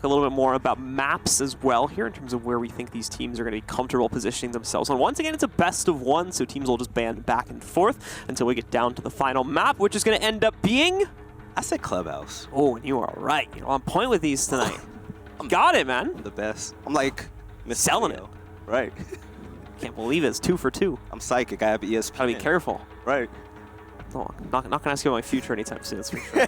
a little bit more about maps as well here in terms of where we think these teams are going to be comfortable positioning themselves. And once again, it's a best of one, so teams will just band back and forth until we get down to the final map, which is going to end up being... I said Clubhouse. Oh, and you are right. You're on point with these tonight. Got it, man. I'm the best. I'm like... Selling it. Right. Can't believe it. It's 2 for 2. I'm psychic. I have ESPN. Gotta be careful. Right. Oh, I'm not going to ask you about my future anytime soon, that's for sure.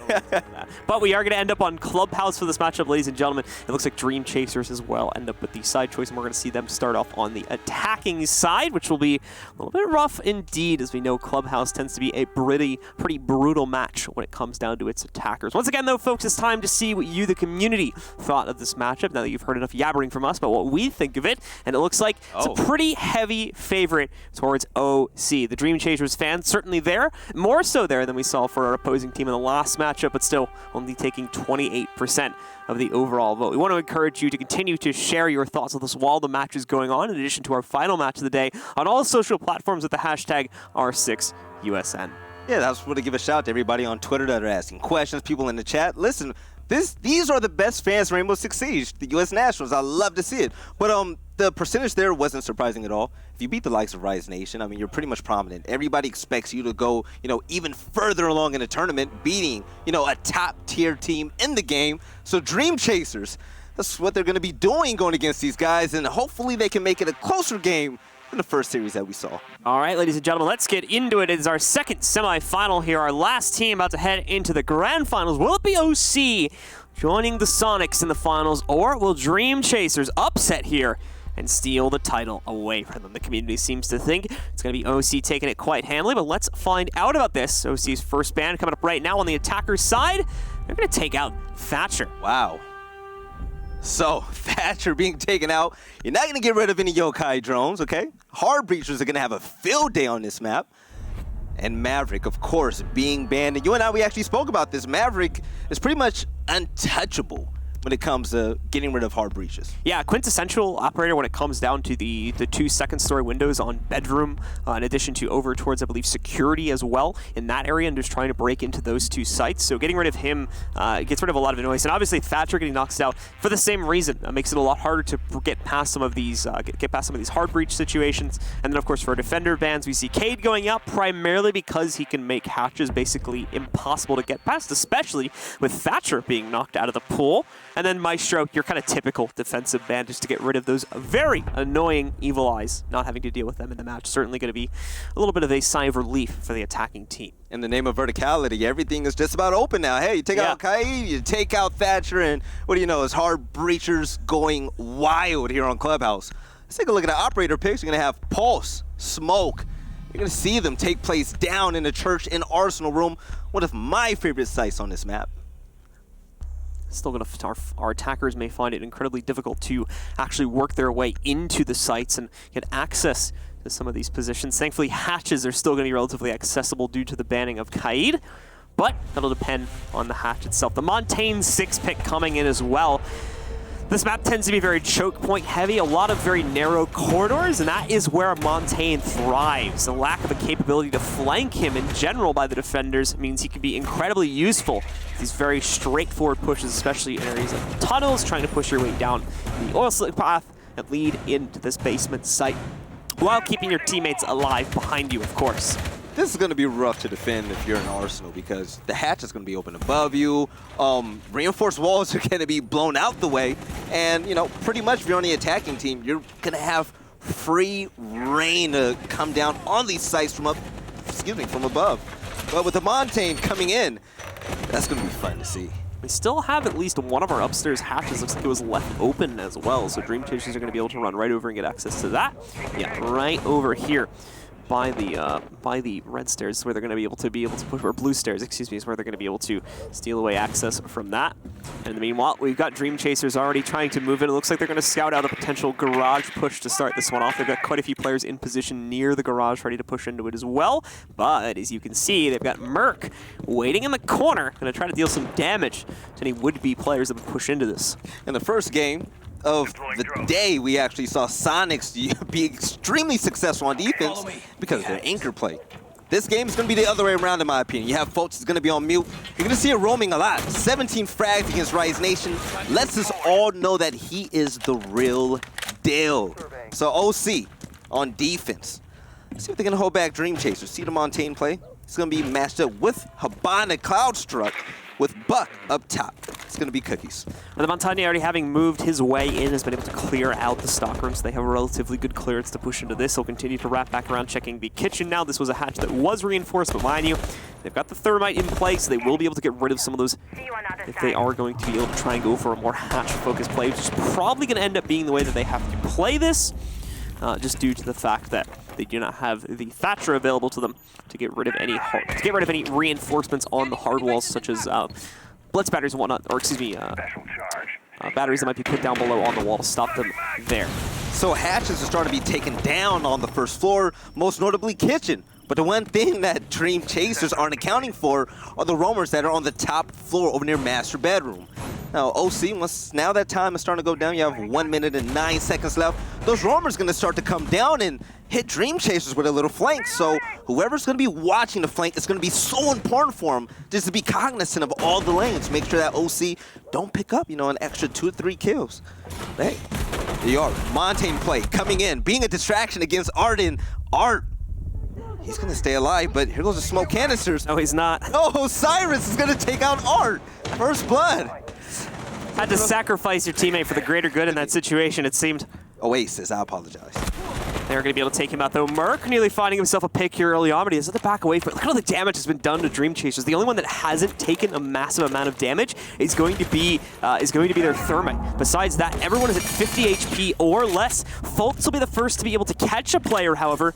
But we are going to end up on Clubhouse for this matchup, ladies and gentlemen. It looks like Dream Chasers as well end up with the side choice, and we're going to see them start off on the attacking side, which will be a little bit rough indeed, as we know Clubhouse tends to be a pretty brutal match when it comes down to its attackers. Once again, though, folks, it's time to see what you, the community, thought of this matchup, now that you've heard enough yabbering from us about what we think of it, and it looks like it's a pretty heavy favorite towards OC. The Dream Chasers fans certainly there, more so there than we saw for our opposing team in the last matchup, but still only taking 28% of the overall vote. We want to encourage you to continue to share your thoughts with us while the match is going on, in addition to our final match of the day, on all social platforms with the hashtag R6USN. Yeah, I just want to give a shout out to everybody on Twitter that are asking questions, people in the chat. Listen, these are the best fans of Rainbow Six Siege, the U.S. Nationals. I love to see it. But the percentage there wasn't surprising at all. If you beat the likes of Rise Nation, I mean, you're pretty much prominent. Everybody expects you to go, even further along in the tournament, beating, a top-tier team in the game. So Dream Chasers, that's what they're going to be doing going against these guys, and hopefully they can make it a closer game than the first series that we saw. All right, ladies and gentlemen, let's get into it. It is our second semifinal here. Our last team about to head into the grand finals. Will it be OC joining the Sonics in the finals, or will Dream Chasers upset here and steal the title away from them? The community seems to think it's going to be OC taking it quite handily, but let's find out about this. OC's first ban coming up right now on the attacker's side. They're going to take out Thatcher. Wow. So, Thatcher being taken out. You're not going to get rid of any yokai drones, okay? Hard Breachers are going to have a field day on this map. And Maverick, of course, being banned. And you and I, we actually spoke about this. Maverick is pretty much untouchable when it comes to getting rid of hard breaches. Yeah, quintessential operator when it comes down to the 2 second-story windows on bedroom, in addition to over towards, I believe, security as well in that area, and just trying to break into those 2 sites. So getting rid of him gets rid of a lot of noise. And obviously Thatcher getting knocked out for the same reason. Makes it a lot harder to get past some of these get past some of these hard breach situations. And then, of course, for defender bans, we see Cade going out primarily because he can make hatches basically impossible to get past, especially with Thatcher being knocked out of the pool. And then Maestro, your kind of typical defensive ban, just to get rid of those very annoying Evil Eyes, not having to deal with them in the match. Certainly going to be a little bit of a sigh of relief for the attacking team. In the name of verticality, everything is just about open now. Hey, you take out Kai, you take out Thatcher, and what do you know, it's hard breachers going wild here on Clubhouse. Let's take a look at the operator picks. You're going to have Pulse, Smoke. You're going to see them take place down in the church in Arsenal Room, one of my favorite sites on this map. Still going to, our attackers may find it incredibly difficult to actually work their way into the sites and get access to some of these positions. Thankfully, hatches are still going to be relatively accessible due to the banning of Kaid, but that'll depend on the hatch itself. The Montaigne 6 pick coming in as well. This map tends to be very choke point heavy, a lot of very narrow corridors, and that is where Montaigne thrives. The lack of a capability to flank him in general by the defenders means he can be incredibly useful. These very straightforward pushes, especially in areas like tunnels, trying to push your way down the oil slick path that lead into this basement site, while keeping your teammates alive behind you, of course. This is going to be rough to defend if you're in Arsenal, because the hatch is going to be open above you. Reinforced walls are going to be blown out the way. And, pretty much if you're on the attacking team, you're going to have free reign to come down on these sites from above. But with the Montaigne coming in, that's going to be fun to see. We still have at least one of our upstairs hatches. Looks like it was left open as well. So Dream Chasers are going to be able to run right over and get access to that. Yeah, right over here. By the red stairs, where they're going to be able to push, or blue stairs, excuse me, is where they're going to be able to steal away access from that. And in the meanwhile, we've got Dream Chasers already trying to move in. It looks like they're going to scout out a potential garage push to start this one off. They've got quite a few players in position near the garage ready to push into it as well. But as you can see, they've got Merc waiting in the corner, going to try to deal some damage to any would-be players that would push into this. In the first game of the day, we actually saw Sonics be extremely successful on defense because of their anchor play. This game is going to be the other way around, in my opinion. You have folks that's going to be on mute. You're going to see it roaming a lot. 17 frags against Rise Nation lets us all know that he is the real deal. So OC on defense. Let's see if they can hold back Dream Chasers. See the Montaigne play? It's going to be matched up with Habana Cloudstruck with Buck up top. It's going to be cookies. And the Montaigne, already having moved his way in, has been able to clear out the stock room, so they have a relatively good clearance to push into this. He'll continue to wrap back around, checking the kitchen now. This was a hatch that was reinforced, but mind you, they've got the thermite in place, so they will be able to get rid of some of those if they are going to be able to try and go for a more hatch-focused play, which is probably going to end up being the way that they have to play this, just due to the fact that they do not have the Thatcher available to them to get rid of any reinforcements on the hard walls, such as blitz batteries and whatnot, or excuse me, batteries that might be put down below on the wall to stop them there. So hatches are starting to be taken down on the first floor, most notably kitchen. But the one thing that Dream Chasers aren't accounting for are the roamers that are on the top floor over near master bedroom. Now, OC, now that time is starting to go down, you have 1 minute and 9 seconds left. Those roamers are going to start to come down and hit Dream Chasers with a little flank. So whoever's going to be watching the flank, it's going to be so important for them just to be cognizant of all the lanes. Make sure that OC don't pick up, an extra 2 or 3 kills. Hey, there you are. Montaigne play coming in, being a distraction against Arden. Art, he's going to stay alive, but here goes the smoke canisters. No, he's not. Oh, Cyrus is going to take out Art. First blood. Had to sacrifice your teammate for the greater good in that situation, it seemed. Oasis, I apologize. They're going to be able to take him out, though. Merc nearly finding himself a pick here early on, but he has to back away from it. Look at all the damage has been done to Dream Chasers. The only one that hasn't taken a massive amount of damage is going to be their Thermite. Besides that, everyone is at 50 HP or less. Foltz will be the first to be able to catch a player, however,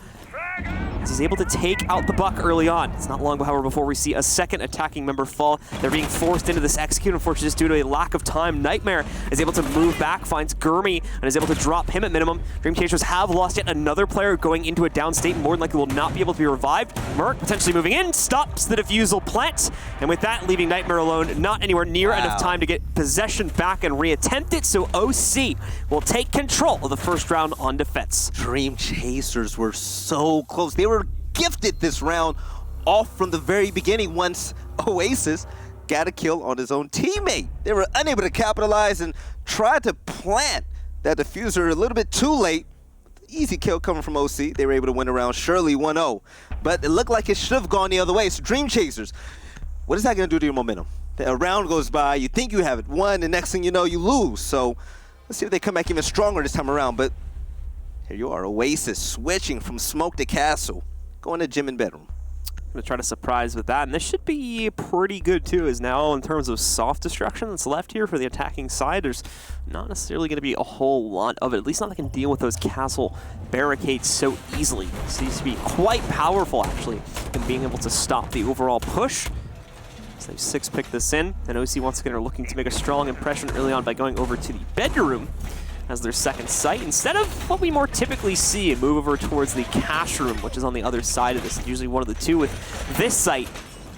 as he's able to take out the Buck early on. It's not long, however, before we see a second attacking member fall. They're being forced into this execute, unfortunately, just due to a lack of time. Nightmare is able to move back, finds Gurmy, and is able to drop him at minimum. Dream Chasers have lost yet another player going into a down state, and more than likely will not be able to be revived. Merc potentially moving in, stops the defusal plant, and with that, leaving Nightmare alone, not anywhere near enough time to get possession back and reattempt it, so OC will take control of the first round on defense. Dream Chasers were so close. They were gifted this round off from the very beginning once Oasis got a kill on his own teammate. They were unable to capitalize and tried to plant that diffuser a little bit too late. Easy kill coming from OC. They were able to win around surely 1-0. But it looked like it should have gone the other way. So Dream Chasers, what is that going to do to your momentum? A round goes by, you think you have it won, and next thing you know, you lose. So let's see if they come back even stronger this time around. But here you are, Oasis switching from smoke to castle, going to gym and bedroom. I'm going to try to surprise with that, and this should be pretty good too, as now in terms of soft destruction that's left here for the attacking side, there's not necessarily going to be a whole lot of it, at least not that can deal with those castle barricades so easily. It seems to be quite powerful, actually, in being able to stop the overall push. So they've 6-picked this in, and OC once again are looking to make a strong impression early on by going over to the bedroom as their second site, instead of what we more typically see and move over towards the cash room, which is on the other side of this. It's usually one of the two, with this site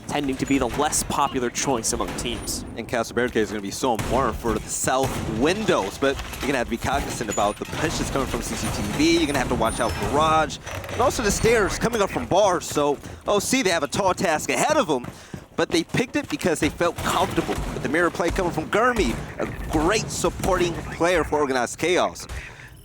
tending to be the less popular choice among teams. And Castle Barricade is going to be so important for the south windows, but you're going to have to be cognizant about the pushes coming from CCTV. You're going to have to watch out for Garage, and also the stairs coming up from bars. So, OC, they have a tall task ahead of them, but they picked it because they felt comfortable with the mirror play coming from Gurmy, a great supporting player for Organized Chaos.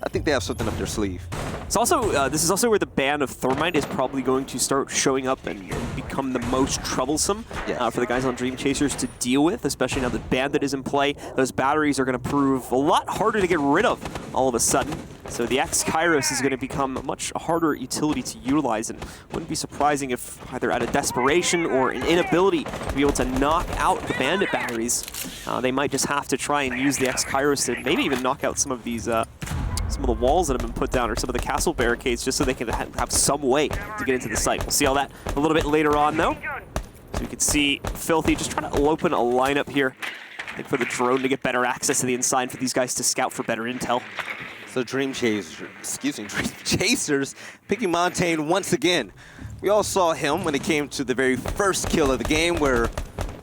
I think they have something up their sleeve. It's also, this is also where the ban of Thermite is probably going to start showing up and become the most troublesome for the guys on Dream Chasers to deal with, especially now that Bandit is in play. Those batteries are going to prove a lot harder to get rid of all of a sudden. So the X-Kairos is going to become a much harder utility to utilize, and wouldn't be surprising if either out of desperation or an inability to be able to knock out the Bandit batteries, they might just have to try and use the X-Kairos to maybe even knock out some of these some of the walls that have been put down, or some of the castle barricades, just so they can have some way to get into the site. We'll see all that a little bit later on, though. So you can see Filthy just trying to open a lineup here, I think, for the drone to get better access to the inside, for these guys to scout for better intel. So Dream Chasers picking Montaigne once again. We all saw him when it came to the very first kill of the game, where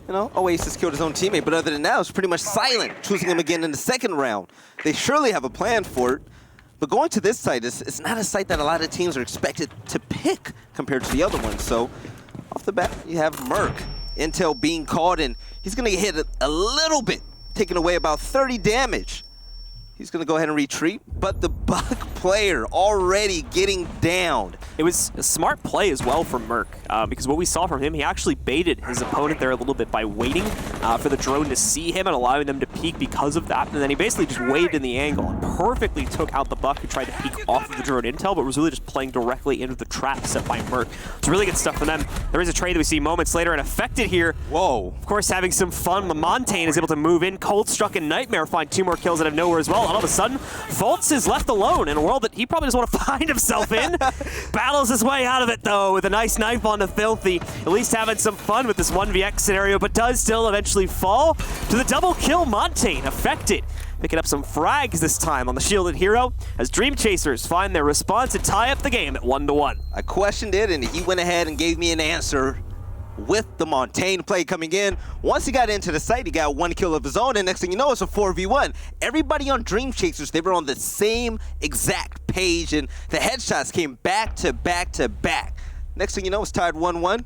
Oasis killed his own teammate, but other than that, it was pretty much silent, choosing him again in the second round. They surely have a plan for it, But going to this site, it's not a site that a lot of teams are expected to pick compared to the other ones. So off the bat, you have Merc. Intel being called, and he's going to get hit a little bit, taking away about 30 damage. He's going to go ahead and retreat, but the Buck player already getting downed. It was a smart play as well from Merc, because what we saw from him, he actually baited his opponent there a little bit by waiting for the drone to see him and allowing them to peek because of that. And then he basically just waved in the angle and perfectly took out the Buck who tried to peek off of the drone intel, but was really just playing directly into the trap set by Merc. It's really good stuff for them. There is a trade that we see moments later and affected here. Whoa. Of course, having some fun. Montaigne is able to move in. Cold Struck and Nightmare find 2 more kills out of nowhere as well. All of a sudden, Fultz is left alone in a world that he probably doesn't want to find himself in. Battles his way out of it, though, with a nice knife on the Filthy. At least having some fun with this 1vx scenario, but does still eventually fall to the double kill. Montaigne affected. Picking up some frags this time on the shielded hero as Dream Chasers find their response and tie up the game at 1-1. I questioned it, and he went ahead and gave me an answer with the Montaigne play coming in. Once he got into the site, he got 1 kill of his own, and next thing you know, it's a 4v1. Everybody on Dream Chasers, they were on the same exact page, and the headshots came back to back to back. Next thing you know, it's tied 1-1.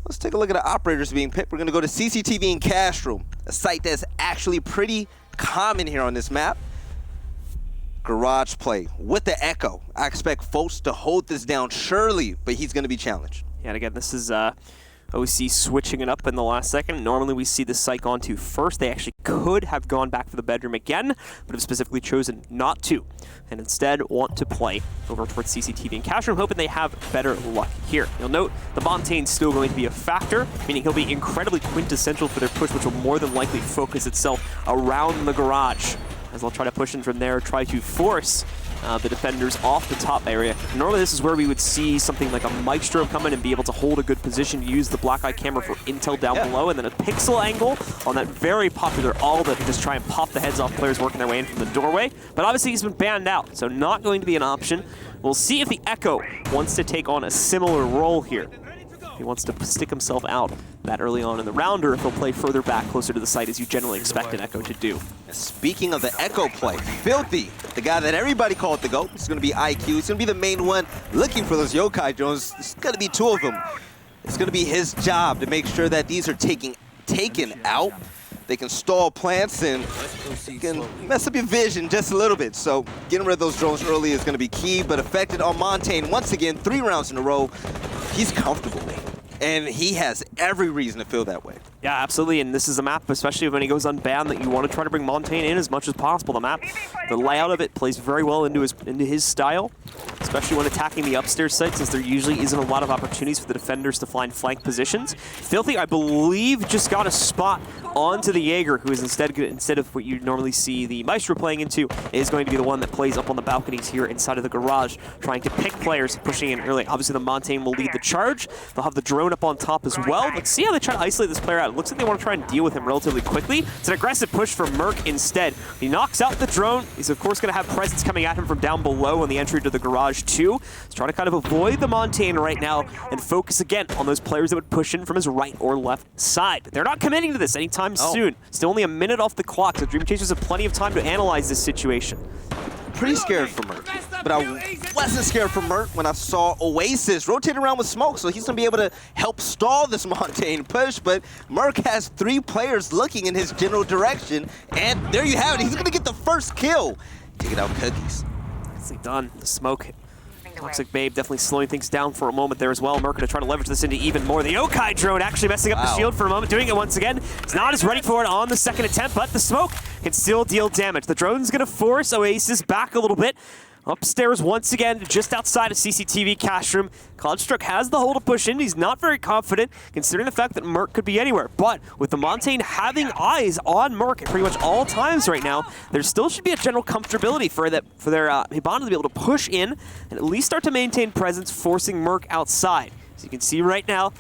Let's take a look at the operators being picked. We're going to go to CCTV and Cash Room, a site that's actually pretty common here on this map. Garage play with the Echo. I expect folks to hold this down surely, but he's going to be challenged. Yeah, and again, this is OC switching it up in the last second. Normally we see the site gone to first. They actually could have gone back for the bedroom again, but have specifically chosen not to, and instead want to play over towards CCTV and Cash Room, hoping they have better luck here. You'll note the Montaigne's still going to be a factor, meaning he'll be incredibly quintessential for their push, which will more than likely focus itself around the garage, as they'll try to push in from there, try to force the defenders off the top area. Normally this is where we would see something like a Maestro come in and be able to hold a good position, use the black eye camera for intel down below, and then a pixel angle on that very popular all that can just try and pop the heads off players working their way in from the doorway. But obviously he's been banned out, so not going to be an option. We'll see if the Echo wants to take on a similar role here. He wants to stick himself out that early on in the round, or if he'll play further back closer to the site as you generally expect an Echo to do. Speaking of the Echo play, Filthy, the guy that everybody called the GOAT, is going to be IQ. He's going to be the main one looking for those yokai drones. There's going to be 2 of them. It's going to be his job to make sure that these are taken out. They can stall plants and can mess up your vision just a little bit. So getting rid of those drones early is going to be key, but affected on Montaigne once again, 3 rounds in a row. He's comfortable, and he has every reason to feel that way. Yeah, absolutely, and this is a map, especially when he goes unbanned, that you want to try to bring Montaigne in as much as possible. The map, the layout of it plays very well into his style, especially when attacking the upstairs site, since there usually isn't a lot of opportunities for the defenders to find flank positions. Filthy, I believe, just got a spot onto the Jaeger, who is instead of what you normally see the Maestro playing into, is going to be the one that plays up on the balconies here inside of the garage, trying to pick players, pushing in early. Obviously, the Montaigne will lead the charge. They'll have the drone up on top as well. Let's see how they try to isolate this player out. It looks like they want to try and deal with him relatively quickly. It's an aggressive push for Merc instead. He knocks out the drone. He's, of course, going to have presence coming at him from down below on the entry to the garage, too. He's trying to kind of avoid the Montaigne right now and focus again on those players that would push in from his right or left side. But they're not committing to this anytime soon. Still only a minute off the clock, so Dream Chasers have plenty of time to analyze this situation. Pretty scared for Merc, but I wasn't scared for Merc when I saw Oasis rotate around with smoke, so he's going to be able to help stall this Montaigne push, but Merc has 3 players looking in his general direction, and there you have it. He's going to get the first kill. Taking out Cookies. Nicely done. The smoke. Toxic Babe definitely slowing things down for a moment there as well. Merc going to try to leverage this into even more. The Yokai drone actually messing up the shield for a moment, doing it once again. He's not as ready for it on the second attempt, but the smoke can still deal damage. The drone's going to force Oasis back a little bit. Upstairs once again, just outside of CCTV Cash Room. Cloudstruck has the hole to push in. He's not very confident, considering the fact that Merc could be anywhere. But with the Montaigne having eyes on Merc at pretty much all times right now, there still should be a general comfortability for their Hibana to be able to push in and at least start to maintain presence, forcing Merc outside. As you can see right now,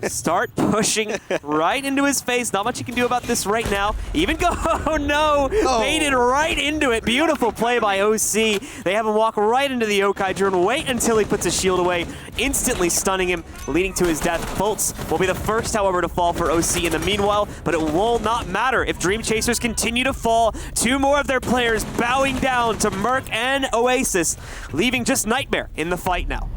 Start pushing right into his face. Not much you can do about this right now. Even go, oh no, baited right into it. Beautiful play by OC. They have him walk right into the Yokai drone, wait until he puts his shield away, instantly stunning him, leading to his death. Fultz will be the first, however, to fall for OC in the meanwhile, but it will not matter if Dream Chasers continue to fall. 2 more of their players bowing down to Merc and Oasis, leaving just Nightmare in the fight now.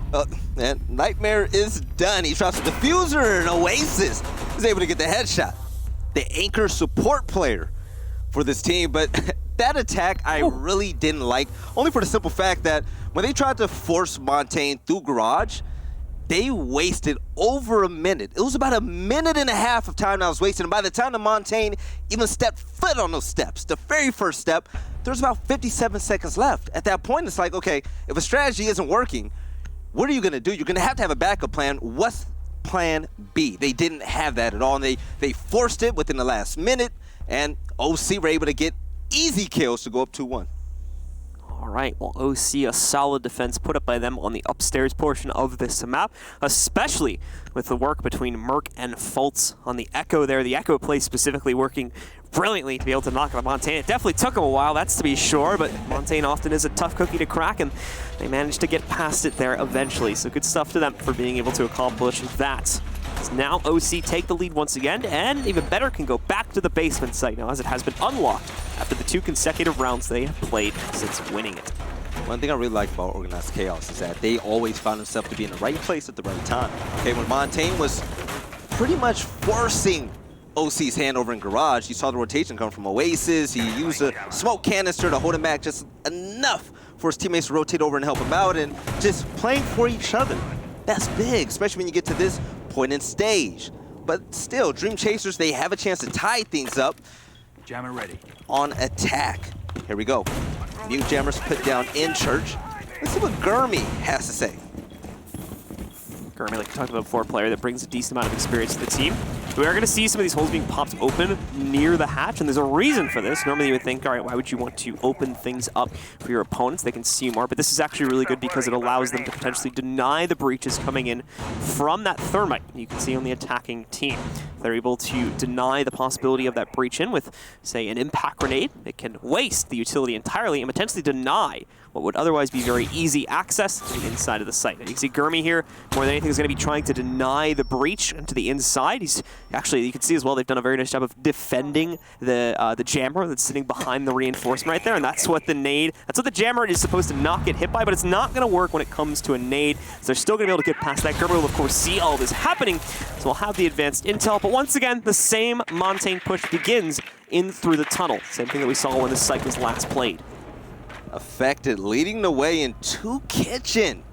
And Nightmare is done. He drops a diffuser, and Oasis is able to get the headshot. The anchor support player for this team, but that attack I really didn't like, only for the simple fact that when they tried to force Montaigne through Garage, they wasted over a minute. It was about a minute and a half of time that was wasted, and by the time the Montaigne even stepped foot on those steps, the very first step, there's about 57 seconds left. At that point, it's like, okay, if a strategy isn't working, what are you gonna do? You're gonna have to have a backup plan. What's plan B? They didn't have that at all, and they forced it within the last minute, and OC were able to get easy kills to go up 2-1. All right, well, OC, a solid defense put up by them on the upstairs portion of this map, especially with the work between Merc and Fultz on the Echo there. The Echo play specifically working brilliantly to be able to knock out Montaigne. It definitely took him a while, that's to be sure, but Montaigne often is a tough cookie to crack, and they managed to get past it there eventually. So good stuff to them for being able to accomplish that. So now OC take the lead once again, and even better, can go back to the basement site now, as it has been unlocked after the 2 consecutive rounds they have played since winning it. One thing I really like about Organized Chaos is that they always found themselves to be in the right place at the right time. Okay, when Montaigne was pretty much forcing OC's hand over in Garage, you saw the rotation come from Oasis. He used a smoke canister to hold him back just enough for his teammates to rotate over and help him out, and just playing for each other. That's big, especially when you get to this point in stage. But still, Dream Chasers, they have a chance to tie things up. Jammer ready. On attack. Here we go. New jammers put down in church. Let's see what Gurmy has to say. Gurmy, like we talked about before, a player that brings a decent amount of experience to the team. We are going to see some of these holes being popped open near the hatch, and there's a reason for this. Normally you would think, all right, why would you want to open things up for your opponents? They can see more, but this is actually really good because it allows them to potentially deny the breaches coming in from that thermite you can see on the attacking team. They're able to deny the possibility of that breach in with, say, an impact grenade. It can waste the utility entirely and potentially deny what would otherwise be very easy access to the inside of the site. And you can see Gurmy here, more than anything, is going to be trying to deny the breach into the inside. He's actually, you can see as well, they've done a very nice job of defending the jammer that's sitting behind the reinforcement right there, and that's what the nade, that's what the jammer is supposed to not get hit by, but it's not going to work when it comes to a nade. So they're still going to be able to get past that. Gurmy will, of course, see all this happening, so we'll have the advanced intel. But once again, the same Montaigne push begins in through the tunnel. Same thing that we saw when this site was last played. Affected, leading the way into Kitchen.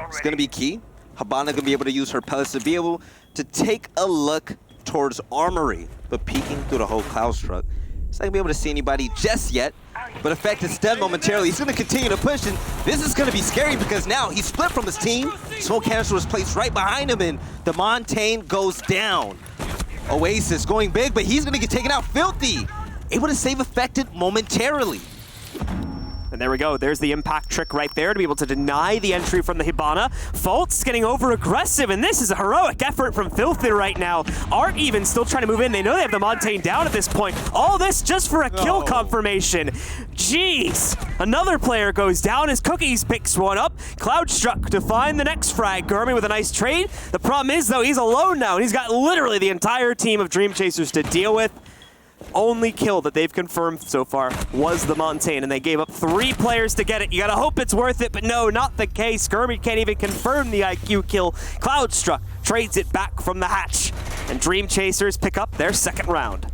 It's going to be key. Habana going to be able to use her pellets to be able to take a look towards Armory, but peeking through the whole Cloud Struck. It's not going to be able to see anybody just yet, but Affected stunned momentarily. He's going to continue to push, and this is going to be scary because now he's split from his team. Smoke canister was placed right behind him, and the Montaigne goes down. Oasis going big, but he's going to get taken out. Filthy, able to save Affected momentarily. And there we go. There's the impact trick right there to be able to deny the entry from the Hibana. Fultz getting over-aggressive, and this is a heroic effort from Filthy right now. Art even still trying to move in. They know they have the Montaigne down at this point. All this just for a kill confirmation. Jeez. Another player goes down as Cookies picks one up. Cloudstruck to find the next frag. Gurmy with a nice trade. The problem is, though, he's alone now, and he's got literally the entire team of Dream Chasers to deal with. Only kill that they've confirmed so far was the Montaigne, and they gave up 3 players to get it. You gotta hope it's worth it, but no, not the case. Gurmy can't even confirm the IQ kill. Cloudstruck trades it back from the hatch, and Dream Chasers pick up their second round.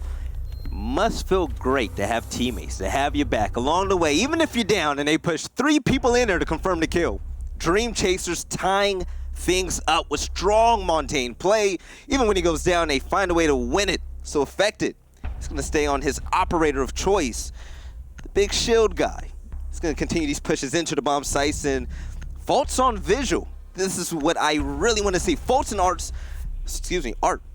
Must feel great to have teammates, to have you back along the way, even if you're down and they push 3 people in there to confirm the kill. Dream Chasers tying things up with strong Montaigne play. Even when he goes down, they find a way to win it. So Affected, he's going to stay on his operator of choice, the big shield guy. He's going to continue these pushes into the bomb sites, and Fultz on visual. This is what I really want to see. Fultz and Art,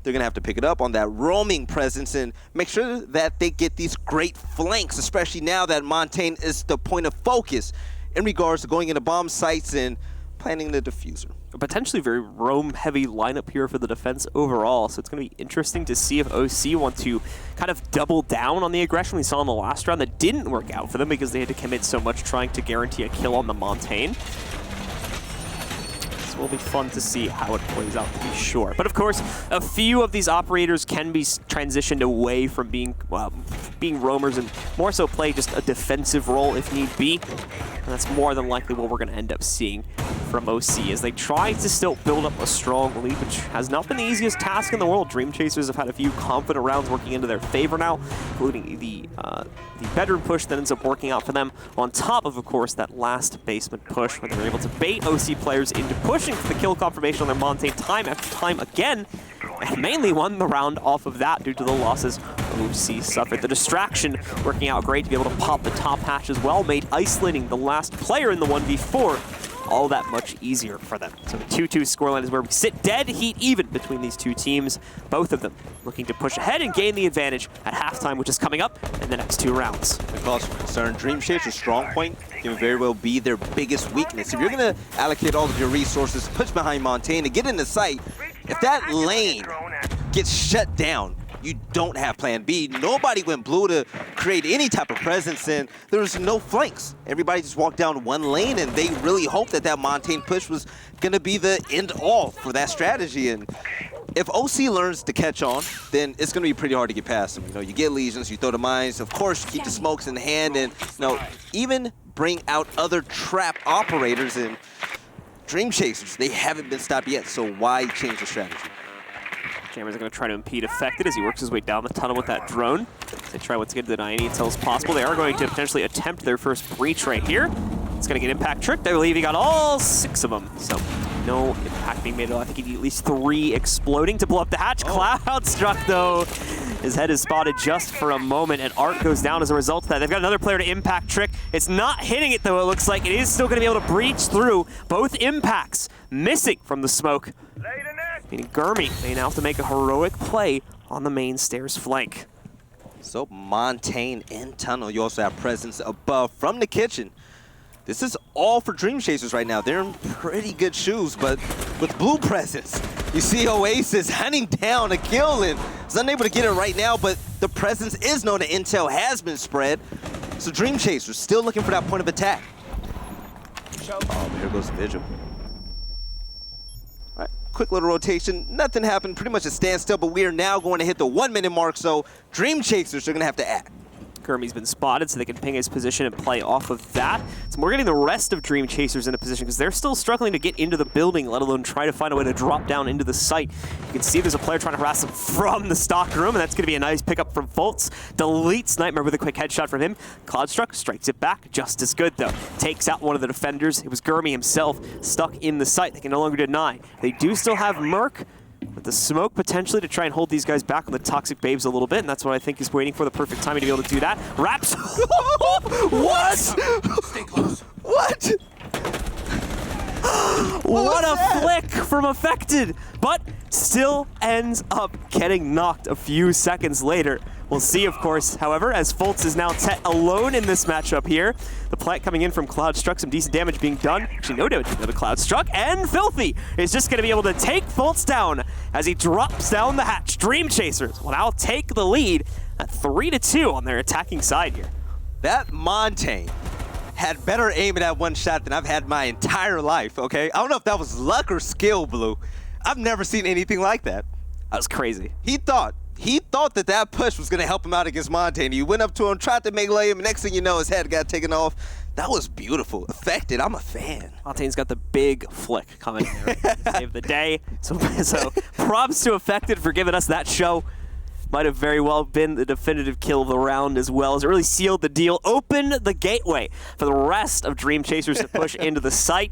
they're going to have to pick it up on that roaming presence and make sure that they get these great flanks, especially now that Montaigne is the point of focus in regards to going into bomb sites and planting the diffuser. a potentially very roam-heavy lineup here for the defense overall. So it's going to be interesting to see if OC want to kind of double down on the aggression we saw in the last round that didn't work out for them because they had to commit so much trying to guarantee a kill on the Montaigne. So it'll be fun to see how it plays out, to be sure. But of course, a few of these operators can be transitioned away from being roamers and more so play just a defensive role if need be. And that's more than likely what we're going to end up seeing from OC as they try to still build up a strong lead, which has not been the easiest task in the world. Dream Chasers have had a few confident rounds working into their favor now, including the bedroom push that ends up working out for them, on top of course, that last basement push where they were able to bait OC players into pushing for the kill confirmation on their Montaigne time after time again, and mainly won the round off of that due to the losses OC suffered. The distraction working out great to be able to pop the top hatch as well, made isolating the last player in the 1v4 all that much easier for them. So the 2-2 scoreline is where we sit dead heat even between these two teams, both of them looking to push ahead and gain the advantage at halftime, which is coming up in the next 2 rounds. Because of concern, Dream Chasers' strong point can very well be their biggest weakness. If you're going to allocate all of your resources, push behind Montaigne, and get into sight, if that lane gets shut down, you don't have plan B. Nobody went blue to create any type of presence, and there was no flanks. Everybody just walked down one lane, and they really hoped that that Montaigne push was going to be the end all for that strategy. And if OC learns to catch on, then it's going to be pretty hard to get past them. You know, you get legions, you throw the mines, of course, you keep the smokes in hand, and even bring out other trap operators. And Dream Chasers, they haven't been stopped yet, so why change the strategy? Jammers are going to try to impede Affected as he works his way down the tunnel with that drone. They try once again to deny any intel as possible. They are going to potentially attempt their first breach right here. It's going to get impact tricked. I believe he got all 6 of them. So no impact being made. I think he need at least 3 exploding to blow up the hatch. Oh. Cloudstruck, though. His head is spotted just for a moment, and Art goes down as a result of that. They've got another player to impact trick. It's not hitting it, though, it looks like. It is still going to be able to breach through. Both impacts missing from the smoke. Meaning Gurmy may now have to make a heroic play on the main stairs flank. So Montaigne in tunnel. You also have presence above from the kitchen. This is all for Dream Chasers right now. They're in pretty good shoes, but with blue presence, you see Oasis hunting down a kill and is unable to get it right now, but the presence is known. The intel has been spread. So Dream Chasers still looking for that point of attack. Oh, there goes the Vigil. All right, quick little rotation. Nothing happened, pretty much a standstill, but we are now going to hit the 1-minute mark, so Dream Chasers are going to have to act. Gurmy's been spotted, so they can ping his position and play off of that. So we're getting the rest of Dream Chasers in a position because they're still struggling to get into the building, let alone try to find a way to drop down into the site. You can see there's a player trying to harass them from the stock room, and that's going to be a nice pickup from Fultz. Deletes Nightmare with a quick headshot from him. Cloudstruck strikes it back, just as good though. Takes out one of the defenders. It was Gurmy himself stuck in the site. They can no longer deny. They do still have Merc, with the smoke potentially to try and hold these guys back on the Toxic Babes a little bit, and that's what I think is waiting for the perfect timing to be able to do that. Wraps. What? Stay close. What? What a flick from Affected, but still ends up getting knocked a few seconds later. We'll see, of course, however, as Fultz is now Tet alone in this matchup here. The plant coming in from Cloudstruck, some decent damage being done. Actually, no damage to the Cloudstruck, and Filthy is just going to be able to take Fultz down as he drops down the hatch. Dream Chasers will now take the lead at 3-2 on their attacking side here. That Montaigne had better aim at that one shot than I've had my entire life, okay? I don't know if that was luck or skill, Blue. I've never seen anything like that. That was crazy. He thought that push was going to help him out against Montaigne. He went up to him, tried to melee him, and next thing you know, his head got taken off. That was beautiful. Affected. I'm a fan. Montaigne's got the big flick coming there to save the day. So props to Affected for giving us that show. Might have very well been the definitive kill of the round as well, as it really sealed the deal, opened the gateway for the rest of Dream Chasers to push into the site.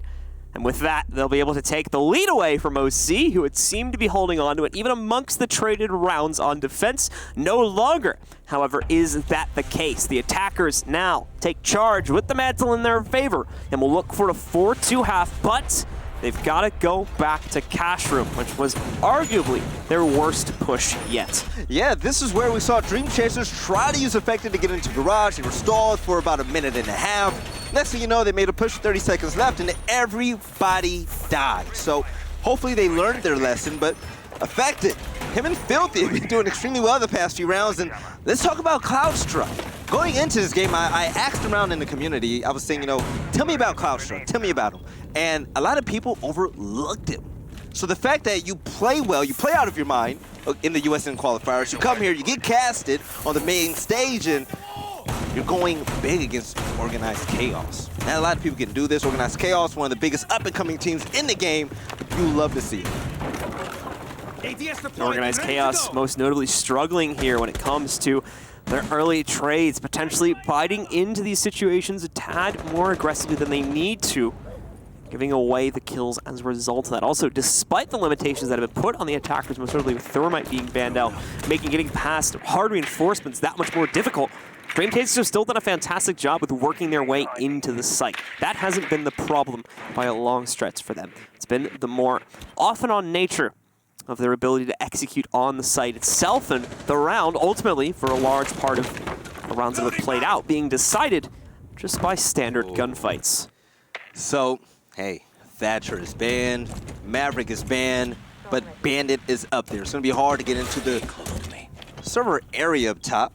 And with that, they'll be able to take the lead away from OC, who would seem to be holding on to it, even amongst the traded rounds on defense. No longer, however, is that the case. The attackers now take charge with the mantle in their favor, and will look for a 4-2 half, but they've got to go back to Cash Room, which was arguably their worst push yet. Yeah, this is where we saw Dream Chasers try to use Affected to get into Garage. They were stalled for about a minute and a half. Next thing you know, they made a push with 30 seconds left, and everybody died. So hopefully they learned their lesson, but affected. Him and Filthy have been doing extremely well the past few rounds, and let's talk about Cloudstruck. Going into this game, I asked around in the community, I was saying, you know, tell me about Cloudstruck, tell me about him. And a lot of people overlooked him. So the fact that you play well, you play out of your mind in the USN qualifiers, you come here, you get casted on the main stage, and you're going big against Organized Chaos. Not a lot of people can do this. Organized Chaos, one of the biggest up-and-coming teams in the game. You love to see it. Organized Chaos most notably struggling here when it comes to their early trades, potentially biting into these situations a tad more aggressively than they need to, giving away the kills as a result of that. Also, despite the limitations that have been put on the attackers, most notably with Thermite being banned out, making getting past hard reinforcements that much more difficult, Dream Chasers have still done a fantastic job with working their way into the site. That hasn't been the problem by a long stretch for them. It's been the more off-and-on nature of their ability to execute on the site itself, and the round, ultimately, for a large part of the rounds that have played out, being decided just by standard gunfights. So, hey, Thatcher is banned, Maverick is banned, but Bandit is up there. It's going to be hard to get into the server area up top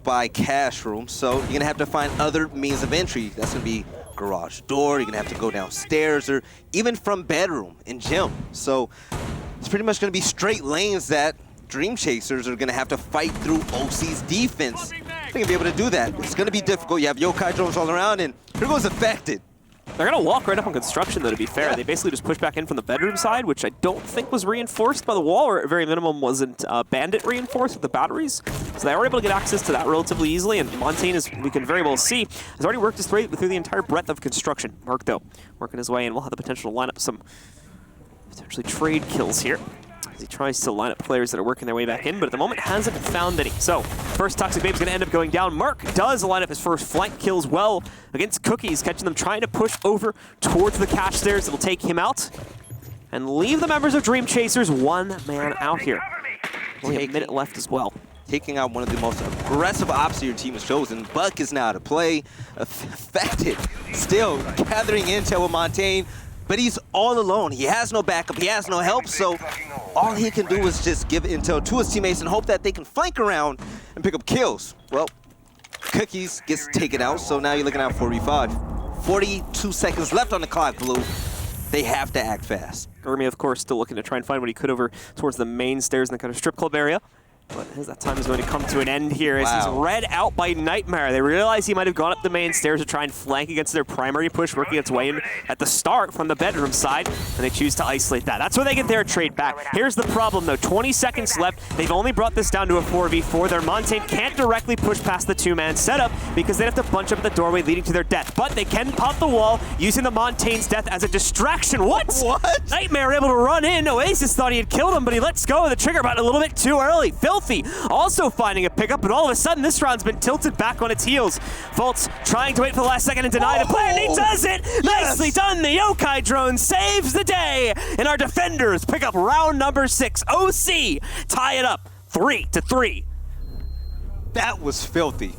by cash room, so you're going to have to find other means of entry. That's going to be garage door, you're going to have to go downstairs, or even from bedroom in gym. So it's pretty much going to be straight lanes that Dream Chasers are going to have to fight through OC's defense. They're going to be able to do that. It's going to be difficult. You have yokai drones all around, and here goes Affected. They're going to walk right up on construction, though, to be fair. Yeah. They basically just push back in from the bedroom side, which I don't think was reinforced by the wall, or at very minimum wasn't Bandit reinforced with the batteries. So they were able to get access to that relatively easily, and Montaigne, as we can very well see, has already worked his way through the entire breadth of construction. Mark, though, working his way in, will have the potential to line up some potentially trade kills here, as he tries to line up players that are working their way back in, but at the moment hasn't found any. So, first Toxic Babe's going to end up going down. Mark does line up his first flank kills well against Cookies, catching them trying to push over towards the cache stairs. It'll take him out and leave the members of Dream Chasers one man out here. Only a minute left as well. Taking out one of the most aggressive ops your team has chosen. Buck is now to play. Affected, still gathering intel with Montaigne, but he's all alone. He has no backup, he has no help, so all he can do is just give intel to his teammates and hope that they can flank around and pick up kills. Well, Cookies gets taken out, so now you're looking at 4v5. 42 seconds left on the clock, Blue. They have to act fast. Urmi, of course, still looking to try and find what he could over towards the main stairs in the kind of strip club area. But as that time is going to come to an end here, as he's read out by Nightmare. They realize he might have gone up the main stairs to try and flank against their primary push, working its way in at the start from the bedroom side, and they choose to isolate that. That's where they get their trade back. Here's the problem, though. 20 seconds left. They've only brought this down to a 4v4. Their Montaigne can't directly push past the two-man setup because they have to bunch up at the doorway leading to their death. But they can pop the wall using the Montaigne's death as a distraction. What? Nightmare able to run in. Oasis thought he had killed him, but he lets go of the trigger button a little bit too early. Filthy also finding a pickup, but all of a sudden this round's been tilted back on its heels. Fultz trying to wait for the last second and deny the play, and he does it! Yes. Nicely done! The yokai drone saves the day, and our defenders pick up round number 6. OC tie it up 3-3. That was filthy.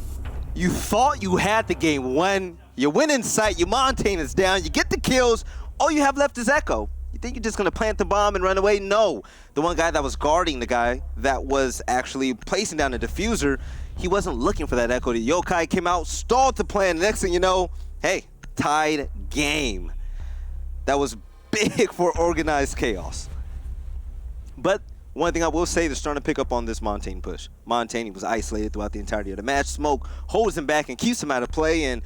You thought you had the game won. You went in sight, your Montaigne is down, you get the kills, all you have left is Echo. You think you're just gonna plant the bomb and run away? No. The one guy that was guarding the guy that was actually placing down the diffuser, he wasn't looking for that Echo. The yokai came out, stalled the plan. Next thing you know, hey, tied game. That was big for Organized Chaos. But one thing I will say, they're starting to pick up on this Montaigne push. Montaigne was isolated throughout the entirety of the match. Smoke holds him back and keeps him out of play, and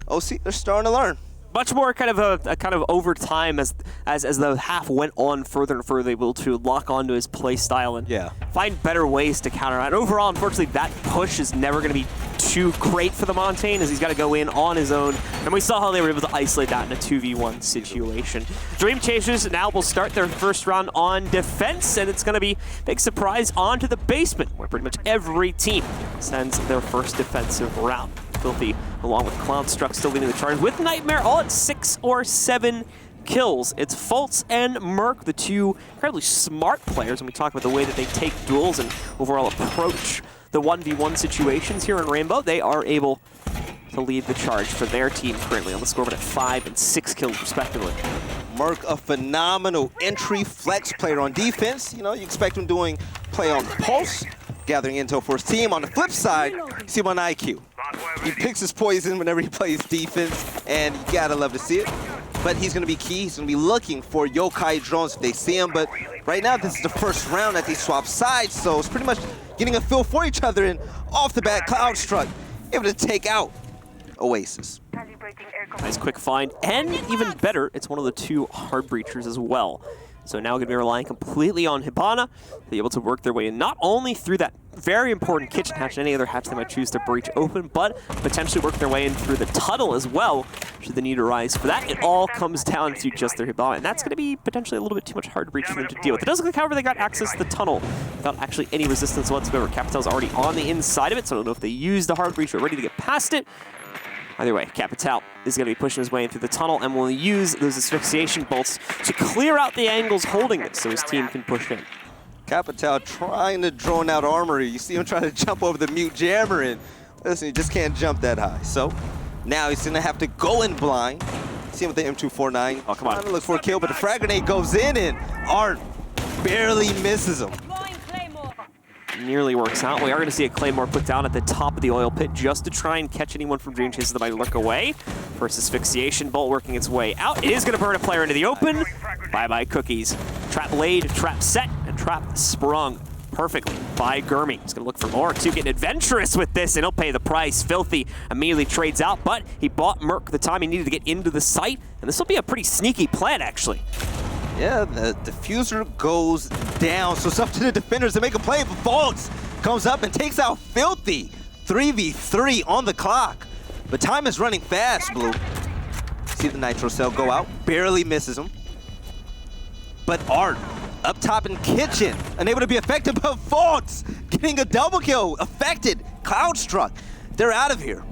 OC, they're starting to learn. Much more kind of a kind of over time as the half went on further and further, able to lock onto his play style and find better ways to counter it. Overall, unfortunately, that push is never going to be too great for the Montaigne, as he's got to go in on his own. And we saw how they were able to isolate that in a 2v1 situation. Dream Chasers now will start their first round on defense, and it's going to be a big surprise onto the basement, where pretty much every team sends their first defensive round. Filthy, along with Cloudstruck, still leading the charge with Nightmare, all at 6 or 7 kills. It's Fultz and Merc, the two incredibly smart players when we talk about the way that they take duels and overall approach the 1v1 situations here in Rainbow. They are able to lead the charge for their team currently on the scoreboard at 5 and 6 kills respectively. Merc, a phenomenal entry flex player on defense. You know, you expect him doing play on the pulse, gathering intel for his team. On the flip side, you see him on IQ. He picks his poison whenever he plays defense, and you gotta love to see it. But he's gonna be key. He's gonna be looking for yokai drones if they see him. But right now, this is the first round that they swap sides, so it's pretty much getting a feel for each other. And off the bat, Cloudstruck able to take out Oasis. Nice quick find, and even better, it's one of the 2 hard breachers as well. So now going to be relying completely on Hibana to be able to work their way in, not only through that very important kitchen hatch and any other hatch they might choose to breach open, but potentially work their way in through the tunnel as well, should the need arise for that. It all comes down to just their Hibana, and that's going to be potentially a little bit too much hard breach for them to deal with. It does look like, however, they got access to the tunnel without actually any resistance whatsoever. Capital's already on the inside of it, so I don't know if they used the hard breach or ready to get past it. Either way, Capital is going to be pushing his way in through the tunnel and will use those asphyxiation bolts to clear out the angles holding this so his team can push in. Capital trying to drone out armory. You see him trying to jump over the mute jammer, and listen, he just can't jump that high. So now he's going to have to go in blind. See him with the M249. Oh, come on. Trying to look for a kill, but the frag grenade goes in, and Art barely misses him. Nearly works out. We are going to see a Claymore put down at the top of the oil pit just to try and catch anyone from Dream Chasers that might lurk away. First asphyxiation bolt working its way out. It is going to burn a player into the open. Bye-bye cookies. Trap laid, trap set, and trap sprung perfectly by Gurmy. He's going to look for more to get adventurous with this, and he'll pay the price. Filthy immediately trades out, but he bought Merc the time he needed to get into the site, and this will be a pretty sneaky plan, actually. Yeah, the diffuser goes down, so it's up to the defenders to make a play, but Faults comes up and takes out Filthy. 3v3 on the clock, but time is running fast, Blue. See the Nitro Cell go out, barely misses him. But Art, up top in kitchen, unable to be effective, but Faults getting a double kill, affected, Cloudstruck. They're out of here.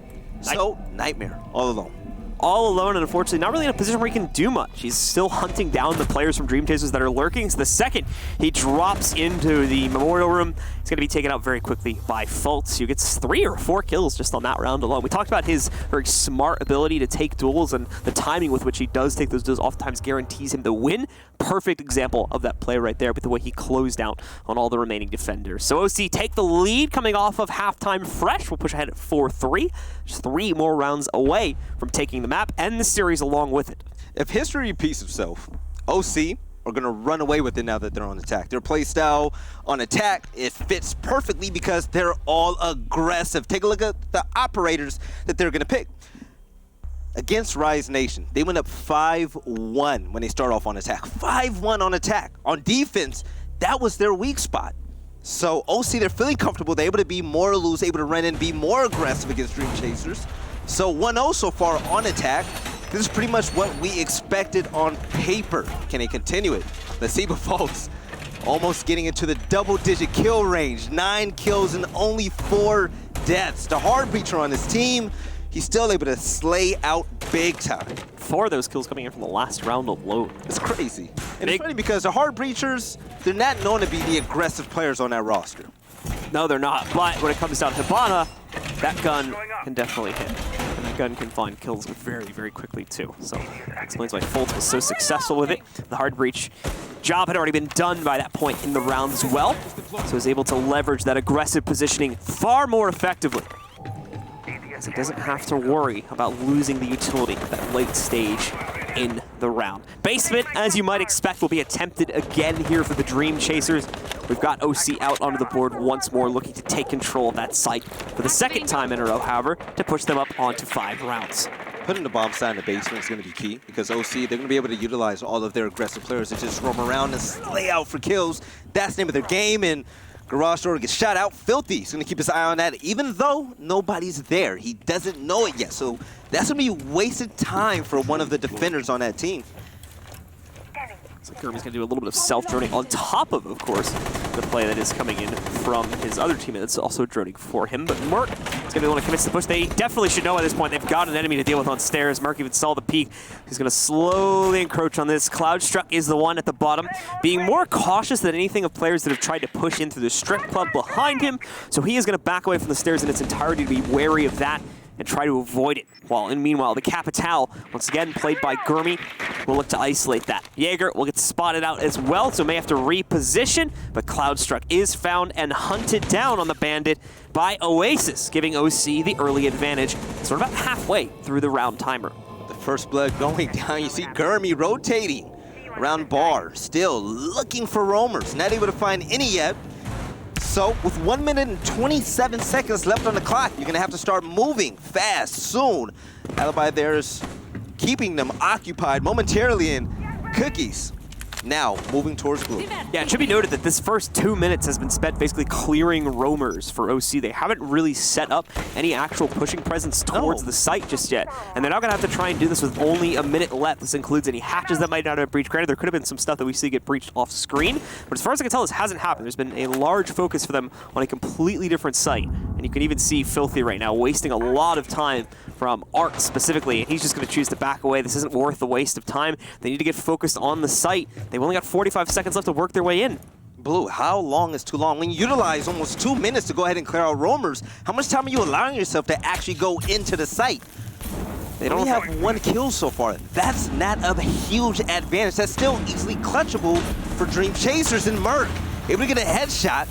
So, Nightmare, all alone. All alone, and unfortunately not really in a position where he can do much. He's still hunting down the players from Dream Chasers that are lurking. So the second he drops into the Memorial Room, he's going to be taken out very quickly by Fultz, who gets 3 or 4 kills just on that round alone. We talked about his very smart ability to take duels, and the timing with which he does take those duels oftentimes guarantees him the win. Perfect example of that play right there with the way he closed out on all the remaining defenders. So OC take the lead coming off of halftime fresh. We'll push ahead at 4-3. Just 3 more rounds away from taking the map and the series along with it. If history repeats itself, OC are going to run away with it now that they're on attack. Their play style on attack, it fits perfectly because they're all aggressive. Take a look at the operators that they're going to pick. Against Rise Nation, they went up 5-1 when they start off on attack. 5-1 on attack. On defense, that was their weak spot. So OC, they're feeling comfortable. They're able to be more loose, able to run in, be more aggressive against Dream Chasers. So 1-0 so far on attack. This is pretty much what we expected on paper. Can they continue it? Let's see, but folks, almost getting into the double-digit kill range. 9 kills and only 4 deaths. The hard breacher on his team, he's still able to slay out big time. 4 of those kills coming in from the last round alone. It's crazy. And it's funny because the hard breachers, they're not known to be the aggressive players on that roster. No, they're not. But when it comes down to Hibana, that gun can definitely hit. And that gun can find kills very, very quickly, too. So that explains why Fultz was so successful with it. The hard breach job had already been done by that point in the round as well. So he was able to leverage that aggressive positioning far more effectively. As he doesn't have to worry about losing the utility at that late stage in the round. Basement, as you might expect, will be attempted again here for the Dream Chasers. We've got OC out onto the board once more, looking to take control of that site for the second time in a row, however, to push them up onto 5 rounds. Putting the bomb side in the basement is going to be key because OC, they're going to be able to utilize all of their aggressive players to just roam around and slay out for kills. That's the name of their game, and Garage Door gets shot out. Filthy, he's going to keep his eye on that, even though nobody's there. He doesn't know it yet, so that's going to be wasted time for one of the defenders on that team. So Kirby's going to do a little bit of self-droning on top of course, the play that is coming in from his other teammate that's also droning for him. But Merc is going to be the one to commit to the push. They definitely should know at this point they've got an enemy to deal with on stairs. Merc even saw the peak. He's going to slowly encroach on this. Cloudstruck is the one at the bottom, being more cautious than anything of players that have tried to push in through the strip club behind him. So he is going to back away from the stairs in its entirety to be wary of that. and try to avoid it. Meanwhile, the Capital, once again played by Gurmy, will look to isolate that. Jaeger will get spotted out as well, so may have to reposition, but Cloudstruck is found and hunted down on the Bandit by Oasis, giving OC the early advantage, sort of about halfway through the round timer. The first blood going down, you see Gurmy rotating around bar, still looking for roamers, not able to find any yet. So with 1 minute and 27 seconds left on the clock, you're gonna have to start moving fast, soon. Alibi there's keeping them occupied momentarily in Cookies. Now, moving towards blue. Yeah, it should be noted that this first 2 minutes has been spent basically clearing roamers for OC. They haven't really set up any actual pushing presence towards the site just yet. And they're now going to have to try and do this with only a minute left. This includes any hatches that might not have breached. Granted, there could have been some stuff that we see get breached off screen. But as far as I can tell, this hasn't happened. There's been a large focus for them on a completely different site. And you can even see Filthy right now wasting a lot of time from Art specifically. And he's just going to choose to back away. This isn't worth the waste of time. They need to get focused on the site. They've only got 45 seconds left to work their way in. Blue, how long is too long? When you utilize almost 2 minutes to go ahead and clear out roamers, how much time are you allowing yourself to actually go into the site? They only have 1 kill so far. That's not a huge advantage. That's still easily clutchable for Dream Chasers and Merc. Able to get a headshot.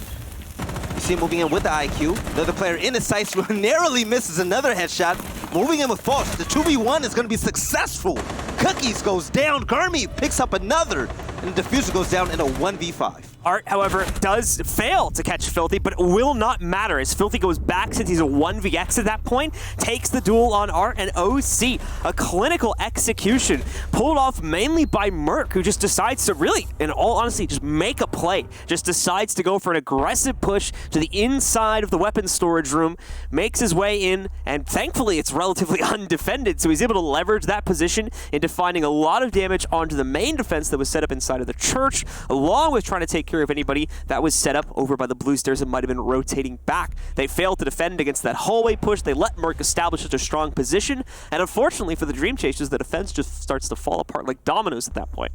You see him moving in with the IQ. The other player in the sights narrowly misses another headshot. Moving in with False. The 2v1 is going to be successful. Cookies goes down. Gurmy picks up another. And the Diffuser goes down in a 1v5. Art, however, does fail to catch Filthy, but it will not matter as Filthy goes back since he's a 1vx at that point, takes the duel on Art and OC. A clinical execution pulled off mainly by Merc, who just decides to really, in all honesty, just make a play. Just decides to go for an aggressive push to the inside of the weapons storage room, makes his way in, and thankfully it's relatively undefended, so he's able to leverage that position into finding a lot of damage onto the main defense that was set up inside of the church, along with trying to take care of anybody that was set up over by the blue stairs and might have been rotating back. They failed to defend against that hallway push. They let Merc establish such a strong position, and unfortunately for the Dream Chasers, the defense just starts to fall apart like dominoes at that point.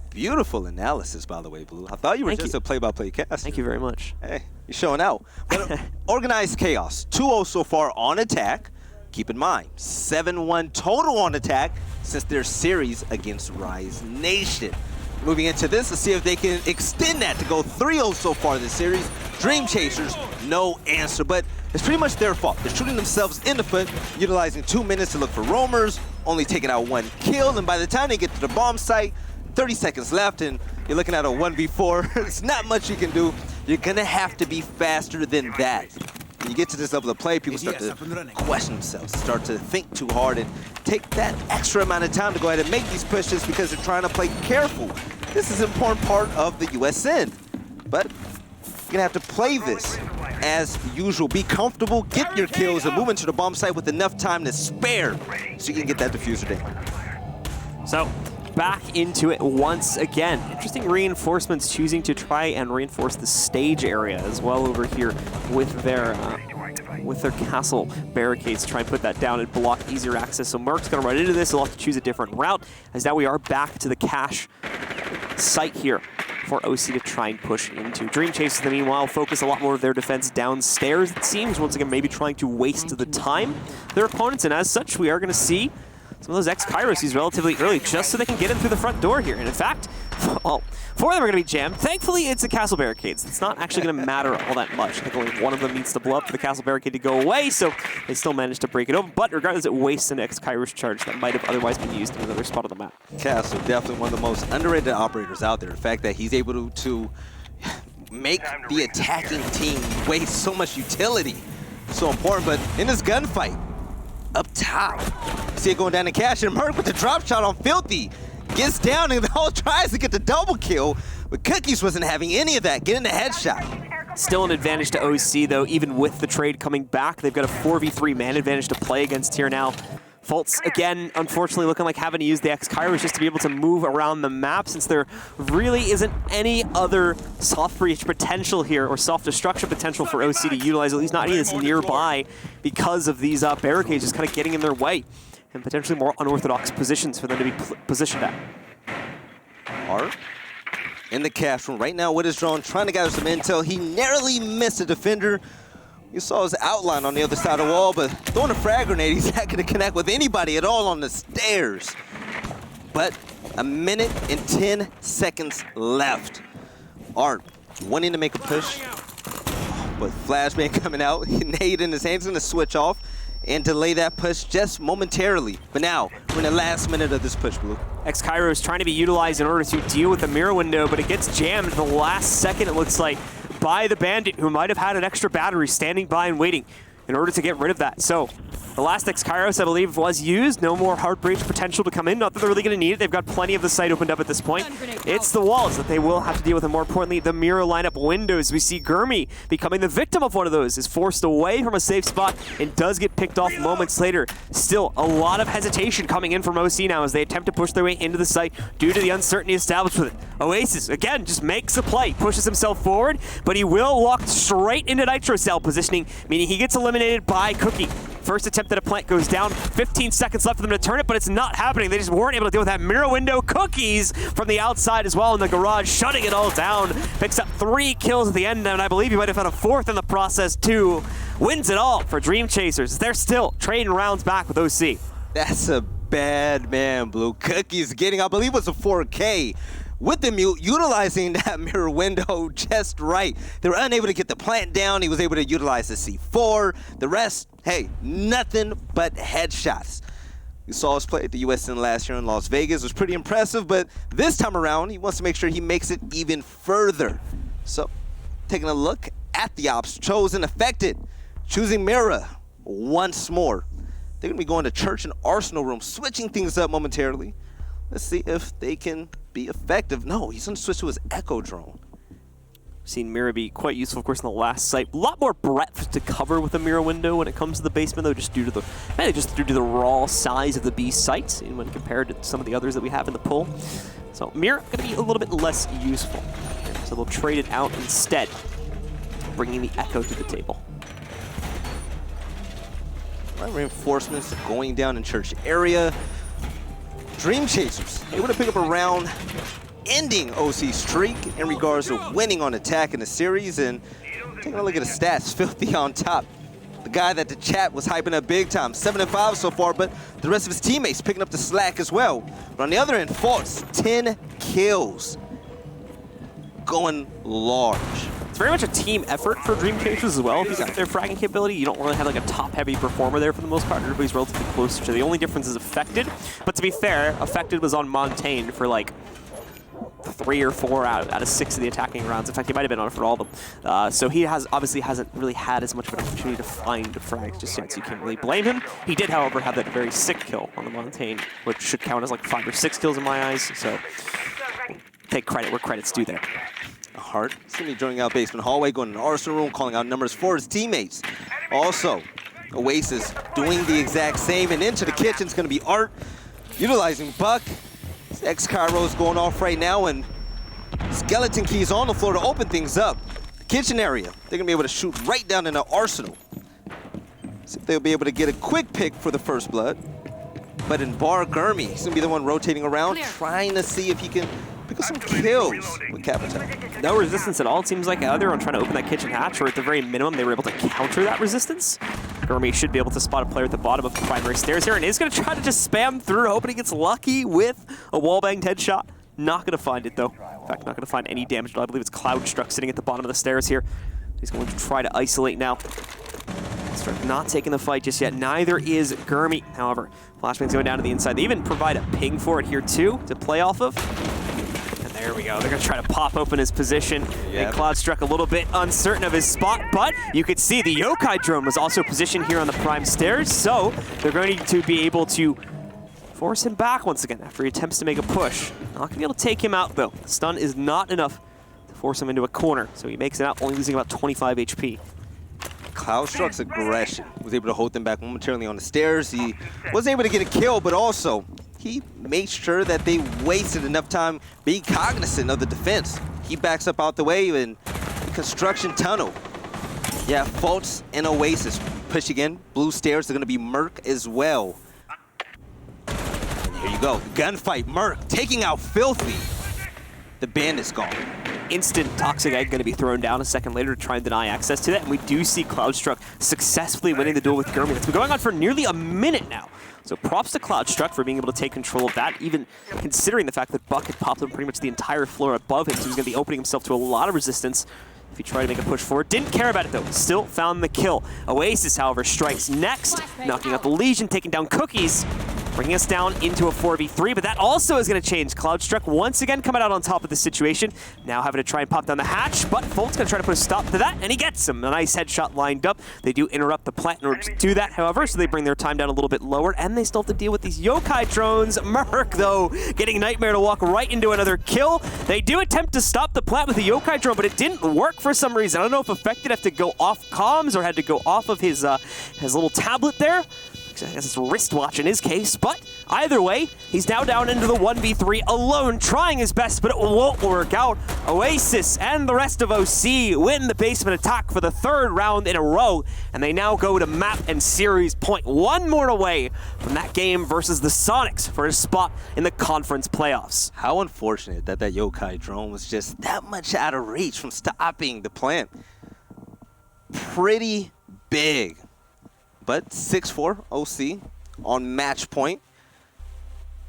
Beautiful analysis, by the way, Blue. I thought you were just a play-by-play caster. Thank you very much. Hey, you're showing out. But Organized Chaos, 2-0 so far on attack. Keep in mind, 7-1 total on attack since their series against Rise Nation. Moving into this, let's see if they can extend that to go 3-0 so far this series. Dream Chasers, no answer, but it's pretty much their fault. They're shooting themselves in the foot, utilizing 2 minutes to look for roamers, only taking out 1 kill, and by the time they get to the bomb site, 30 seconds left, and you're looking at a 1v4. There's not much you can do. You're gonna have to be faster than that. When you get to this level of play, people start to question themselves, start to think too hard, and take that extra amount of time to go ahead and make these pushes because they're trying to play careful. This is an important part of the USN. But you're gonna have to play this as usual. Be comfortable, get your kills, and move into the bomb site with enough time to spare so you can get that diffuser down. So, back into it once again. Interesting reinforcements choosing to try and reinforce the stage area as well over here with their castle barricades, try and put that down and block easier access. So Merc's gonna run into this. He'll have to choose a different route, as now we are back to the cache site here for OC to try and push into. Dream Chasers, meanwhile, focus a lot more of their defense downstairs, it seems. Once again, maybe trying to waste the time their opponents, and as such, we are gonna see some of those X-Kairos relatively early, just so they can get in through the front door here. And in fact, well, 4 of them are going to be jammed. Thankfully, it's the castle barricades. It's not actually going to matter all that much. I think only one of them needs to blow up for the castle barricade to go away, so they still managed to break it open. But regardless, it wastes an X-Kairos charge that might have otherwise been used in another spot on the map. Castle, definitely one of the most underrated operators out there. The fact that he's able to make the attacking team waste so much utility is so important. But in this gunfight, up top, see it going down to Cash, and Merc with the drop shot on Filthy. Gets down and all tries to get the double kill, but Cookies wasn't having any of that, getting the headshot. Still an advantage to OC, though, even with the trade coming back. They've got a 4v3 man advantage to play against here now. Faults, again, unfortunately looking like having to use the X-Kairos just to be able to move around the map, since there really isn't any other soft breach potential here, or soft destruction potential for OC to utilize, at least not any that's nearby, because of these barricades just kind of getting in their way, and potentially more unorthodox positions for them to be positioned at. Art in the cash room right now with his drone, trying to gather some intel. He narrowly missed a defender, You saw his outline on the other side of the wall, but throwing a frag grenade, he's not going to connect with anybody at all on the stairs. But a minute and 10 seconds left. Art wanting to make a push, but Flashbang coming out, nade in his hands, going to switch off and delay that push just momentarily. But now, we're in the last minute of this push, Blue. X-Cairo is trying to be utilized in order to deal with the mirror window, but it gets jammed at the last second, it looks like, by the Bandit, who might have had an extra battery standing by and waiting in order to get rid of that. So the last X-Kairos, I believe, was used. No more hard breach potential to come in. Not that they're really going to need it. They've got plenty of the site opened up at this point. It's the walls that they will have to deal with, and more importantly, the mirror lineup windows. We see Gurmy becoming the victim of one of those, is forced away from a safe spot and does get picked off moments later. Still, a lot of hesitation coming in from OC now as they attempt to push their way into the site due to the uncertainty established with it. Oasis, again, just makes a play, pushes himself forward, but he will walk straight into Nitro Cell positioning, meaning he gets eliminated by Cookie. First attempt at a plant goes down, 15 seconds left for them to turn it, but it's not happening. They just weren't able to deal with that mirror window. Cookies from the outside as well in the garage, shutting it all down. Picks up 3 kills at the end, and I believe he might have had a 4th in the process too. Wins it all for Dream Chasers. They're still trading rounds back with OC. That's a bad man, Blue. Cookies getting, I believe it was a 4K. With the mute, utilizing that mirror window just right. They were unable to get the plant down. He was able to utilize the C4. The rest, hey, nothing but headshots. You saw us play at the USN last year in Las Vegas. It was pretty impressive, but this time around, he wants to make sure he makes it even further. So, taking a look at the ops chosen, affected, choosing Mira once more. They're going to be going to Church and Arsenal room, switching things up momentarily. Let's see if they can be effective. No, he's going to switch to his Echo drone. Seen Mira be quite useful, of course, in the last site. A lot more breadth to cover with a mirror window when it comes to the basement, though, just due to the raw size of the B site, and when compared to some of the others that we have in the pool. So Mira going to be a little bit less useful. So they'll trade it out instead, bringing the Echo to the table. Reinforcements going down in Church area. Dream Chasers able to pick up a round, ending OC's streak in regards to winning on attack in the series. And taking a look at the stats, Filthy on top. The guy that the chat was hyping up big time, 7-5 so far, but the rest of his teammates picking up the slack as well. But on the other end, Faults, 10 kills, going large. It's very much a team effort for Dream Chasers as well. If you got their fragging capability, you don't really have like a top-heavy performer there for the most part. Everybody's relatively close to. The only difference is Affected. But to be fair, Affected was on Montaigne for like 3 or 4 out of 6 of the attacking rounds. In fact, he might have been on it for all of them. So he obviously hasn't really had as much of an opportunity to find frags just yet, so you can't really blame him. He did, however, have that very sick kill on the Montaigne, which should count as like 5 or 6 kills in my eyes. So take credit where credit's due there. Hart, see me joining out basement hallway, going to the Arsenal room, calling out numbers for his teammates. Also, Oasis doing the exact same, and into the kitchen's going to be Art, utilizing Buck. X-Kairo's going off right now, and Skeleton Key's on the floor to open things up. The kitchen area, they're going to be able to shoot right down in the Arsenal. See if they'll be able to get a quick pick for the first blood. But in Bar, Gurmy, he's going to be the one rotating around, trying to see if he can pick up some kills with Capital. No resistance at all, it seems like, either on trying to open that kitchen hatch, or at the very minimum, they were able to counter that resistance. Gurmy should be able to spot a player at the bottom of the primary stairs here, and is going to try to just spam through, hoping he gets lucky with a wall-banged headshot. Not going to find it, though. In fact, not going to find any damage. I believe it's Cloudstruck sitting at the bottom of the stairs here. He's going to try to isolate now. Start not taking the fight just yet. Neither is Gurmy. However, Flashbang's going down to the inside. They even provide a ping for it here, too, to play off of. And there we go. They're going to try to pop open his position. Yep. And Cloudstruck a little bit uncertain of his spot, but you could see the Yokai drone was also positioned here on the prime stairs, so they're going to be able to force him back once again after he attempts to make a push. Not going to be able to take him out, though. The stun is not enough to force him into a corner, so he makes it out, only losing about 25 HP. Cloudstruck's aggression was able to hold them back momentarily on the stairs. He was able to get a kill, but also he made sure that they wasted enough time being cognizant of the defense. He backs up out the way in the construction tunnel. Yeah, Faults and Oasis push again. Blue stairs are going to be Merc as well. And here you go, gunfight. Merc taking out Filthy. The Bandit's gone. instant Toxic Egg going to be thrown down a second later to try and deny access to that. And we do see Cloudstruck successfully winning the duel with Gurmy. That's been going on for nearly a minute now. So props to Cloudstruck for being able to take control of that, even considering the fact that Buck had popped up pretty much the entire floor above him, so he's going to be opening himself to a lot of resistance if he tried to make a push forward. Didn't care about it though, still found the kill. Oasis, however, strikes next, knocking out the Legion, taking down Cookies, bringing us down into a 4v3, but that also is going to change. Cloudstruck once again coming out on top of the situation, now having to try and pop down the hatch, but Folt's going to try to put a stop to that, and he gets him. A nice headshot lined up. They do interrupt the plant in order to do that, however, so they bring their time down a little bit lower, and they still have to deal with these yokai drones. Merc, though, getting Nightmare to walk right into another kill. They do attempt to stop the plant with the yokai drone, but it didn't work for some reason. I don't know if Affected had to go off comms or had to go off of his little tablet there. I guess it's wristwatch in his case, but either way, he's now down into the 1v3 alone, trying his best, but it won't work out. Oasis and the rest of OC win the basement attack for the third round in a row, and they now go to map and series point, one more away from that game versus the Sonics for a spot in the conference playoffs. How unfortunate that yokai drone was just that much out of reach from stopping the plant. Pretty big. But 6-4 OC on match point.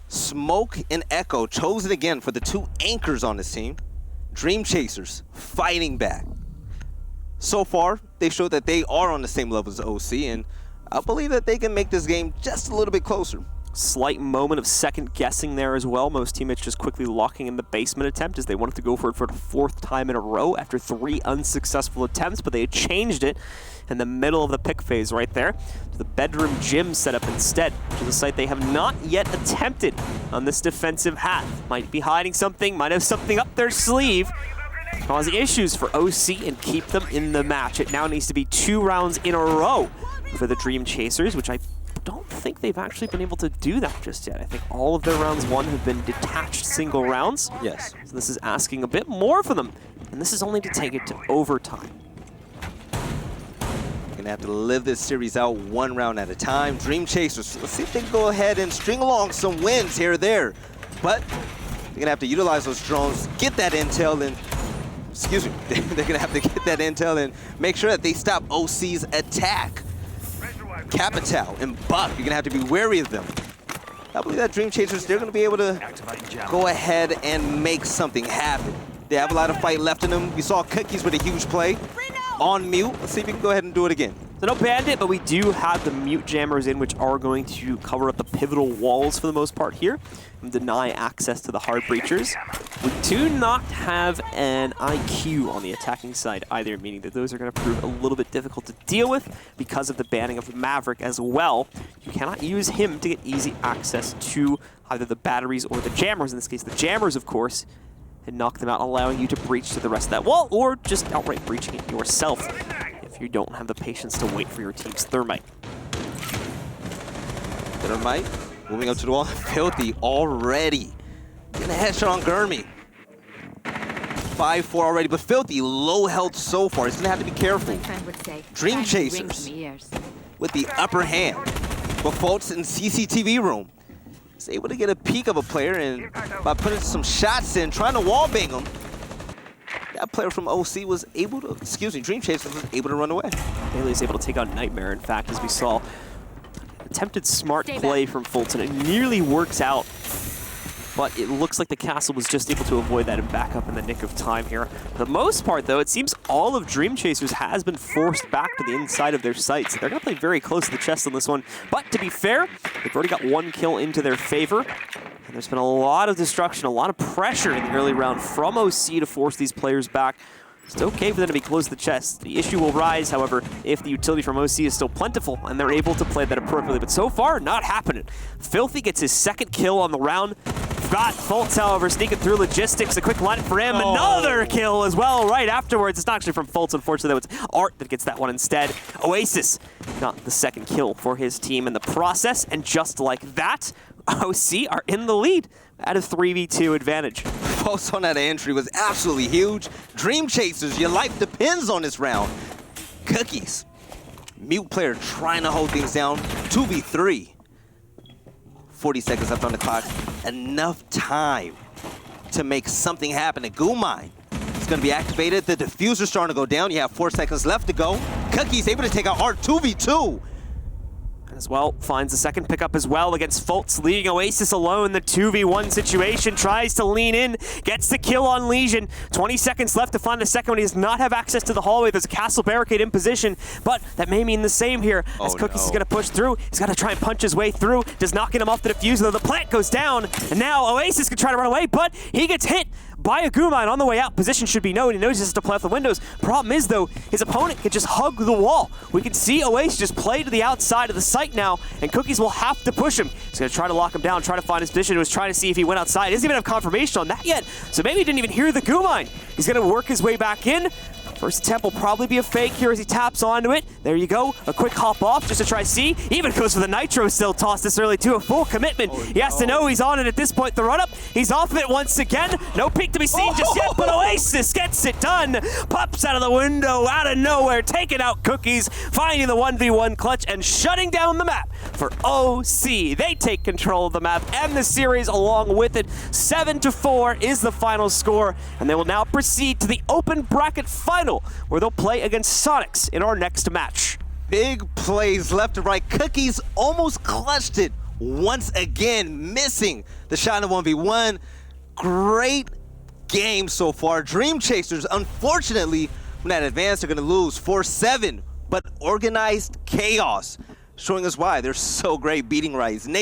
Smoke and Echo chosen again for the two anchors on this team. Dream Chasers fighting back. So far, they showed that they are on the same level as OC, and I believe that they can make this game just a little bit closer. Slight moment of second guessing there as well. Most teammates just quickly locking in the basement attempt as they wanted to go for it for the fourth time in a row after 3 unsuccessful attempts, but they had changed it in the middle of the pick phase right there to the bedroom gym setup instead, which is a site they have not yet attempted on this defensive half. Might be hiding something, might have something up their sleeve. Cause issues for OC and keep them in the match. It now needs to be 2 rounds in a row for the Dream Chasers, which I don't think they've actually been able to do that just yet. I think all of their rounds won have been detached single rounds. Yes. So this is asking a bit more for them, and this is only to take it to overtime. Gonna have to live this series out 1 round at a time. Dream Chasers, let's see if they can go ahead and string along some wins here or there. But they're gonna have to utilize those drones, get that intel, and excuse me, they're gonna have to get that intel and make sure that they stop OC's attack. Capital and Buck, you're gonna have to be wary of them. I believe that Dream Chasers, they're gonna be able to go ahead and make something happen. They have a lot of fight left in them. We saw Cookies with a huge play on mute. Let's see if we can go ahead and do it again. So no bandit, but we do have the mute jammers in, which are going to cover up the pivotal walls for the most part here and deny access to the hard breachers. We do not have an IQ on the attacking side either, meaning that those are going to prove a little bit difficult to deal with because of the banning of Maverick as well. You cannot use him to get easy access to either the batteries or the jammers. In this case, the jammers, of course, and knock them out, allowing you to breach to the rest of that wall, or just outright breaching it yourself if you don't have the patience to wait for your team's Thermite. Thermite moving up to the wall. Filthy already. Getting a headshot on Gurmy. 5-4 already, but Filthy low health so far. He's gonna have to be careful. Dream Chasers with the upper hand. But Folt's in CCTV room. He's able to get a peek of a player, and by putting some shots in, trying to wallbang him, that player from OC was able to, Dream Chasers was able to run away. Bailey is able to take on Nightmare, in fact, as we saw. Attempted smart play from Fulton. It nearly works out, but it looks like the castle was just able to avoid that and back up in the nick of time here. For the most part, though, it seems all of Dream Chasers has been forced back to the inside of their sites. They're going to play very close to the chest on this one, but to be fair, they've already got 1 kill into their favor. And there's been a lot of destruction, a lot of pressure in the early round from OC to force these players back. It's okay for them to be close to the chest. The issue will rise, however, if the utility from OC is still plentiful and they're able to play that appropriately. But so far, not happening. Filthy gets his 2nd kill on the round. Got Fultz, however, sneaking through logistics. A quick line for him. Oh. Another kill as well right afterwards. It's not actually from Fultz, unfortunately. It's Art that gets that one instead. Oasis got the 2nd kill for his team in the process. And just like that, OC are in the lead at a 3v2 advantage. Fultz on that entry was absolutely huge. Dream Chasers, your life depends on this round. Cookies. Mute player trying to hold things down. 2v3. 40 seconds left on the clock. Enough time to make something happen. And Gumai It's going to be activated. The diffuser's starting to go down. You have 4 seconds left to go. Cookie's able to take out Art 2v2. As well, finds the second pickup as well against Fultz, leaving Oasis alone. The 2v1 situation, tries to lean in, gets the kill on Legion. 20 seconds left to find the second one. He does not have access to the hallway. There's a castle barricade in position, but that may mean the same here as Cookies is going to push through. He's got to try and punch his way through. Does not get him off the diffuser, though. The plant goes down, and now Oasis can try to run away, but he gets hit by a Gumine on the way out. Position should be known. He knows he has to play off the windows. Problem is, though, his opponent can just hug the wall. We can see Oasis just play to the outside of the site now, and Cookies will have to push him. He's going to try to lock him down, try to find his position. He was trying to see if he went outside. He doesn't even have confirmation on that yet, so maybe he didn't even hear the Gumine. He's going to work his way back in. First attempt will probably be a fake here as he taps onto it. There you go. A quick hop off just to try C. Even goes for the Nitro still tossed this early too. A full commitment. He has to know he's on it at this point. The run up. He's off of it once again. No peek to be seen just yet, but Oasis gets it done. Pops out of the window out of nowhere, taking out Cookies, finding the 1v1 clutch and shutting down the map for OC. They take control of the map and the series along with it. 7-4 is the final score, and they will now proceed to the open bracket final, where they'll play against Sonics in our next match. Big plays left to right. Cookies almost clutched it once again, missing the shot in the 1v1. Great game so far. Dream Chasers, unfortunately, when that advance, they're going to lose 4-7, but organized chaos, showing us why they're so great beating Rise Nation.